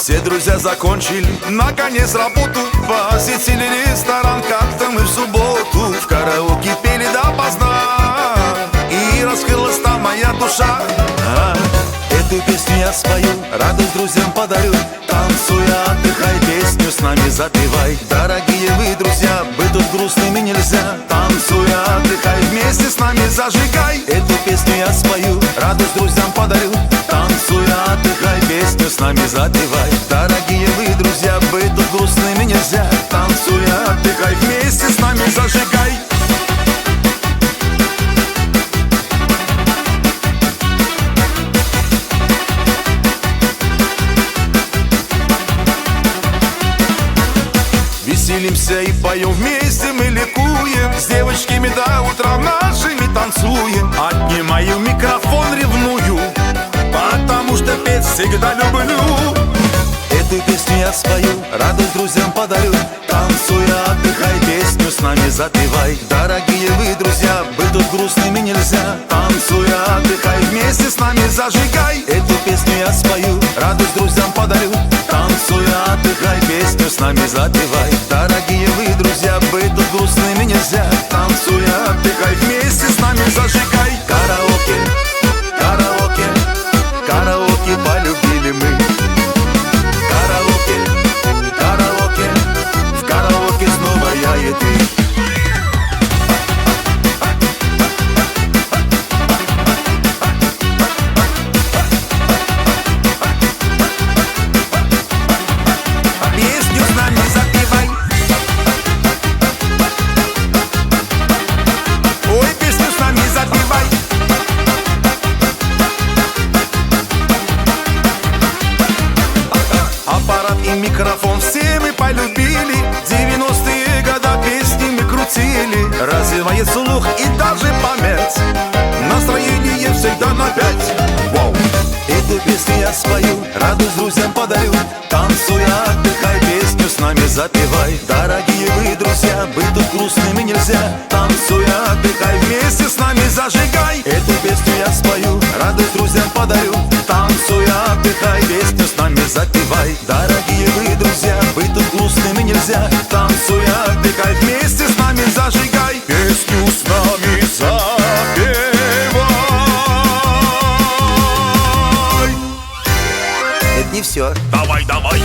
Все друзья закончили наконец работу, посетили ресторан как-то мы в субботу. В караоке пели допоздна, и раскрылась там моя душа. Эту песню я спою, радость друзьям подарю. Танцуя, отдыхай, песню с нами запевай. Дорогие вы, друзья, быть тут грустными нельзя. Танцуя, отдыхай, вместе с нами зажигай. Эту песню я спою, радость друзьям подарю. Танцуя, отдыхай, песню с нами запевай. Дорогие вы, друзья, быть тут грустными нельзя. Танцуя, отдыхай, вместе с нами зажигай. Веселимся и поем вместе, мы ликуем. С девочками до утра нашими танцуем. Отнимаю микрофон, ревную, потому что петь всегда люблю. Эту песню я спою, радость друзьям подарю. Танцуя, отдыхай, песню с нами запевай. Дорогие вы, друзья, быть тут грустными нельзя. Танцуя, отдыхай, вместе с нами зажигай. Эту песню я спою, радость друзьям подарю. Танцуя, отдыхай, песню с нами запевай. Дорогие вы, друзья, быть тут грустными нельзя. Танцуя, отдыхай, вместе с нами зажигай. Караоке, караоке, караоке полюбили мы. Караоке, караоке, в караоке снова я и ты. Аппарат и микрофон все мы полюбили. 90-е года песни мы крутили. Развивает слух и даже память. Настроение всегда на 5. Вау. Эту песню я спою, радость друзьям подарю. Танцуя, отдыхай, песню с нами запевай. Дорогие вы, друзья, быть тут грустными нельзя. Танцуя, отдыхай, вместе с нами зажигай. Эту песню я спою, радость друзьям подарю. Танцуя, отдыхай, песню с нами запевай. Дорогие вы, друзья, быть тут грустными нельзя. Танцуя, отдыхай, вместе с нами зажигай. Песню с нами запевай. Это не все. Давай, давай.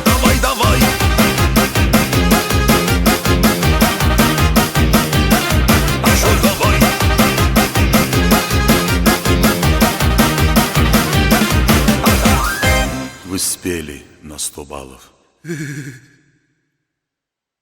Давай, давай. Пошел, давай. Вы спели на 100 баллов.